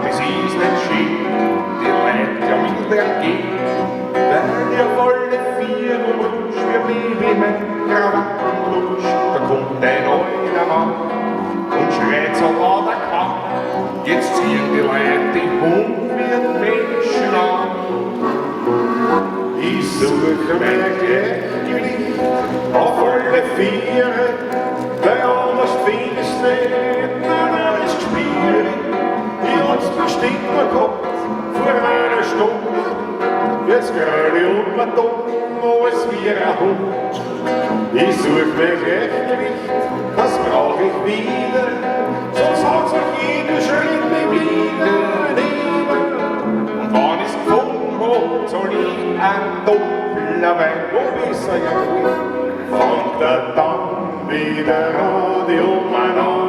das ist nicht schön, die Leute ja milder gehen, weil ihr alle vier umrutscht, wie mein Krawattenlutsch, da kommt ein neuer Mann und schreit so laut er kann, jetzt ziehen die Leute die 100 Menschen an. Ich suche mein Gleichgewicht auf alle Viere, weil anders findest du nicht, nein, ist schwierig. Ich hab's bestimmt noch gehabt, vor einer Stunde, jetzt gerade um ein Dumm, alles wie ein Hund. Ich such mein Gleichgewicht, das brauch ich wieder, sonst hat's auch jeder Schritt mich wieder nehmen. Und wann ich's gefunden hab, soll ich ein doppler Wein, wo ist er ja? Fängt er dann wieder an, die umeinander.